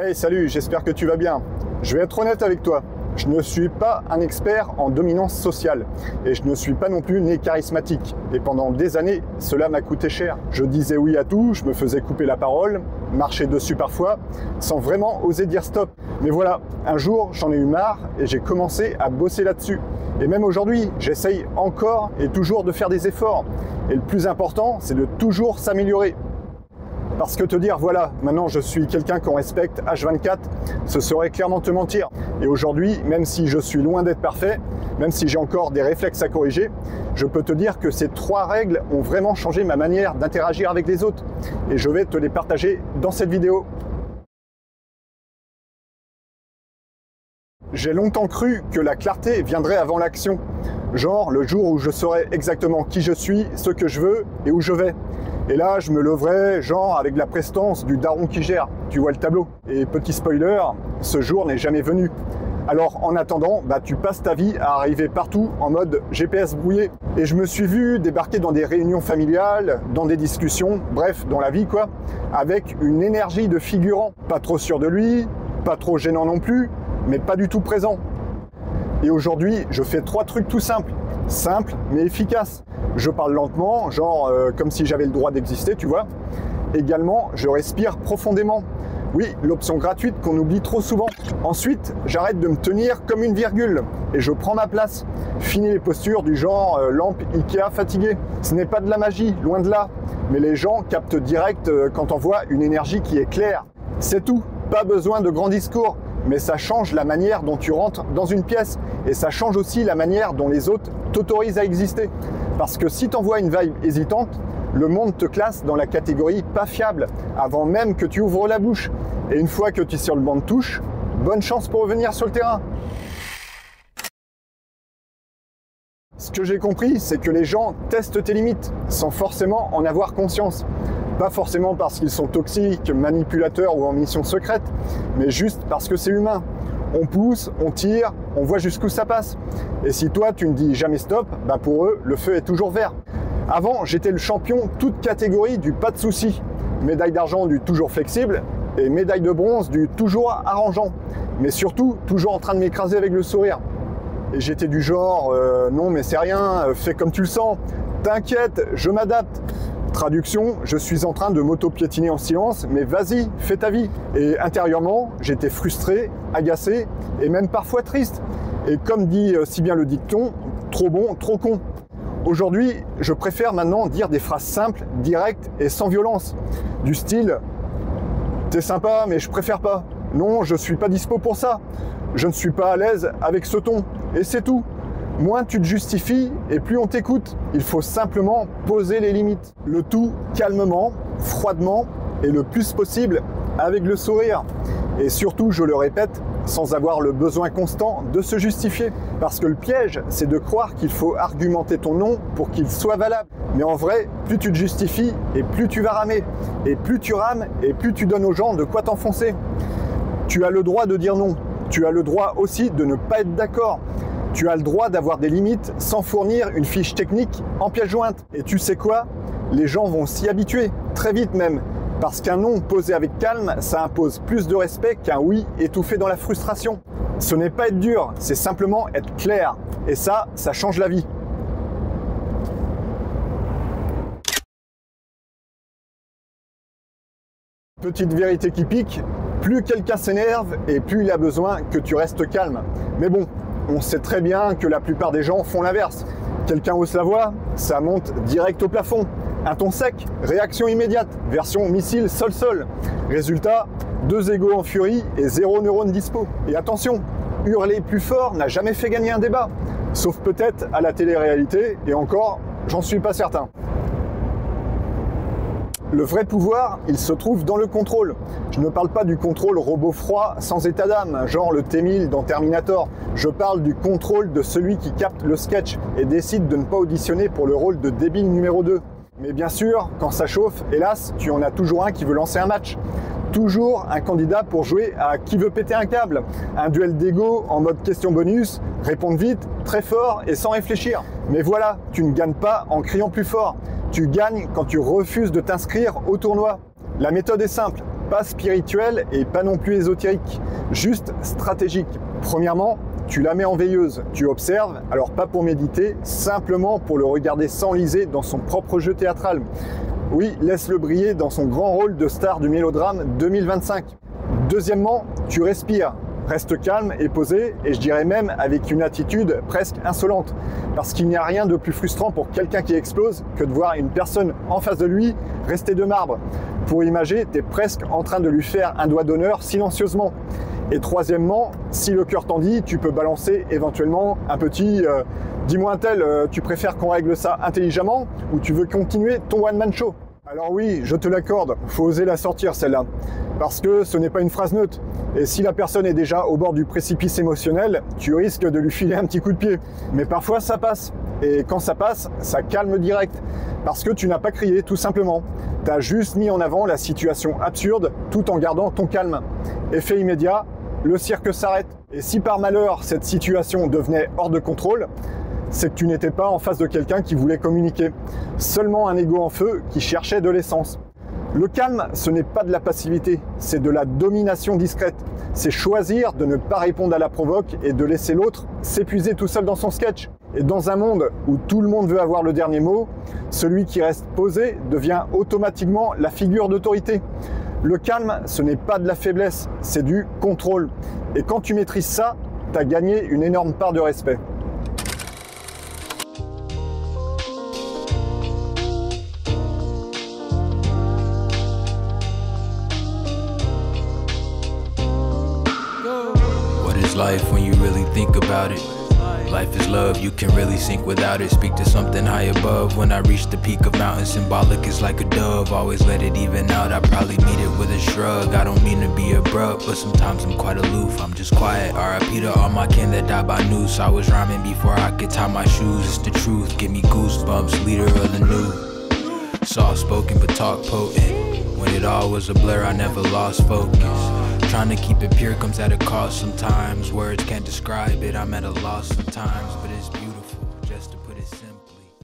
Hey, salut, j'espère que tu vas bien. Je vais être honnête avec toi. Je ne suis pas un expert en dominance sociale et je ne suis pas non plus né charismatique. Et pendant des années, cela m'a coûté cher. Je disais oui à tout, je me faisais couper la parole, marcher dessus parfois, sans vraiment oser dire stop. Mais voilà, un jour, j'en ai eu marre et j'ai commencé à bosser là-dessus. Et même aujourd'hui, j'essaye encore et toujours de faire des efforts. Et le plus important, c'est de toujours s'améliorer. Parce que te dire, voilà, maintenant je suis quelqu'un qu'on respecte H24, ce serait clairement te mentir. Et aujourd'hui, même si je suis loin d'être parfait, même si j'ai encore des réflexes à corriger, je peux te dire que ces 3 règles ont vraiment changé ma manière d'interagir avec les autres. Et je vais te les partager dans cette vidéo. J'ai longtemps cru que la clarté viendrait avant l'action. Genre le jour où je saurais exactement qui je suis, ce que je veux et où je vais. Et là, je me leverai, genre avec la prestance du daron qui gère. Tu vois le tableau. Et petit spoiler, ce jour n'est jamais venu. Alors en attendant, tu passes ta vie à arriver partout en mode GPS brouillé. Et je me suis vu débarquer dans des réunions familiales, dans des discussions, bref, dans la vie quoi, avec une énergie de figurant. Pas trop sûr de lui, pas trop gênant non plus, mais pas du tout présent. Et aujourd'hui, je fais 3 trucs tout simples. Simples, mais efficaces. Je parle lentement, genre comme si j'avais le droit d'exister, tu vois. Également, je respire profondément. Oui, l'option gratuite qu'on oublie trop souvent. Ensuite, j'arrête de me tenir comme une virgule et je prends ma place. Fini les postures du genre lampe Ikea fatiguée. Ce n'est pas de la magie, loin de là. Mais les gens captent direct quand on voit une énergie qui est claire. C'est tout, pas besoin de grands discours. Mais ça change la manière dont tu rentres dans une pièce et ça change aussi la manière dont les autres t'autorisent à exister. Parce que si tu envoies une vibe hésitante, le monde te classe dans la catégorie pas fiable avant même que tu ouvres la bouche. Et une fois que tu es sur le banc de touche, bonne chance pour revenir sur le terrain. Ce que j'ai compris, c'est que les gens testent tes limites sans forcément en avoir conscience. Pas forcément parce qu'ils sont toxiques, manipulateurs ou en mission secrète, mais juste parce que c'est humain. On pousse, on tire, on voit jusqu'où ça passe. Et si toi, tu ne dis jamais stop, pour eux, le feu est toujours vert. Avant, j'étais le champion toute catégorie du pas de souci. Médaille d'argent du toujours flexible et médaille de bronze du toujours arrangeant. Mais surtout, toujours en train de m'écraser avec le sourire. Et j'étais du genre, non mais c'est rien, fais comme tu le sens. T'inquiète, je m'adapte. Traduction, je suis en train de m'auto-piétiner en silence, mais vas-y, fais ta vie. Et intérieurement, j'étais frustré, agacé et même parfois triste. Et comme dit si bien le dicton, trop bon, trop con. Aujourd'hui, je préfère maintenant dire des phrases simples, directes et sans violence. Du style, t'es sympa, mais je préfère pas. Non, je suis pas dispo pour ça. Je ne suis pas à l'aise avec ce ton. Et c'est tout. Moins tu te justifies et plus on t'écoute. Il faut simplement poser les limites. Le tout calmement, froidement et le plus possible avec le sourire. Et surtout, je le répète, sans avoir le besoin constant de se justifier. Parce que le piège, c'est de croire qu'il faut argumenter ton non pour qu'il soit valable. Mais en vrai, plus tu te justifies et plus tu vas ramer. Et plus tu rames et plus tu donnes aux gens de quoi t'enfoncer. Tu as le droit de dire non. Tu as le droit aussi de ne pas être d'accord. Tu as le droit d'avoir des limites sans fournir une fiche technique en pièce jointe. Et tu sais quoi? Les gens vont s'y habituer, très vite même. Parce qu'un non posé avec calme, ça impose plus de respect qu'un oui étouffé dans la frustration. Ce n'est pas être dur, c'est simplement être clair. Et ça change la vie. Petite vérité qui pique, plus quelqu'un s'énerve et plus il a besoin que tu restes calme. Mais bon, on sait très bien que la plupart des gens font l'inverse. Quelqu'un hausse la voix, ça monte direct au plafond. Un ton sec, réaction immédiate, version missile sol-sol. Résultat, 2 égos en furie et 0 neurones dispo. Et attention, hurler plus fort n'a jamais fait gagner un débat. Sauf peut-être à la télé-réalité, et encore, j'en suis pas certain. Le vrai pouvoir, il se trouve dans le contrôle. Je ne parle pas du contrôle robot froid sans état d'âme, genre le T-1000 dans Terminator. Je parle du contrôle de celui qui capte le sketch et décide de ne pas auditionner pour le rôle de débile numéro 2. Mais bien sûr, quand ça chauffe, hélas, tu en as toujours un qui veut lancer un match. Toujours un candidat pour jouer à qui veut péter un câble. Un duel d'ego en mode question bonus, répondre vite, très fort et sans réfléchir. Mais voilà, tu ne gagnes pas en criant plus fort. Tu gagnes quand tu refuses de t'inscrire au tournoi. La méthode est simple. pas spirituel et pas non plus ésotérique, juste stratégique. Premièrement, tu la mets en veilleuse, tu observes, alors pas pour méditer, simplement pour le regarder s'enliser dans son propre jeu théâtral. Oui, laisse-le briller dans son grand rôle de star du mélodrame 2025. Deuxièmement, tu respires. Reste calme et posé, et je dirais même avec une attitude presque insolente. Parce qu'il n'y a rien de plus frustrant pour quelqu'un qui explose que de voir une personne en face de lui rester de marbre. Pour imager, tu es presque en train de lui faire un doigt d'honneur silencieusement. Et troisièmement, si le cœur t'en dit, tu peux balancer éventuellement un petit dis-moi un tel, tu préfères qu'on règle ça intelligemment ou tu veux continuer ton one-man show? Alors oui, je te l'accorde, faut oser la sortir celle-là. Parce que ce n'est pas une phrase neutre. Et si la personne est déjà au bord du précipice émotionnel, tu risques de lui filer un petit coup de pied. Mais parfois ça passe. Et quand ça passe, ça calme direct. Parce que tu n'as pas crié, tout simplement. Tu as juste mis en avant la situation absurde tout en gardant ton calme. Effet immédiat, le cirque s'arrête. Et si par malheur cette situation devenait hors de contrôle, c'est que tu n'étais pas en face de quelqu'un qui voulait communiquer. Seulement un ego en feu qui cherchait de l'essence. Le calme, ce n'est pas de la passivité, c'est de la domination discrète. C'est choisir de ne pas répondre à la provoque et de laisser l'autre s'épuiser tout seul dans son sketch. Et dans un monde où tout le monde veut avoir le dernier mot, celui qui reste posé devient automatiquement la figure d'autorité. Le calme, ce n'est pas de la faiblesse, c'est du contrôle. Et quand tu maîtrises ça, tu as gagné une énorme part de respect. Life when you really think about it. Life is love, you can really sink without it. Speak to something high above. When I reach the peak of mountain, symbolic is like a dove. Always let it even out, I probably meet it with a shrug. I don't mean to be abrupt, but sometimes I'm quite aloof. I'm just quiet, R.I.P. to all my kin that died by noose. I was rhyming before I could tie my shoes. It's the truth, give me goosebumps, leader of the new. Soft spoken but talk potent. When it all was a blur, I never lost focus. Trying to keep it pure comes at a cost sometimes. Words can't describe it, I'm at a loss sometimes.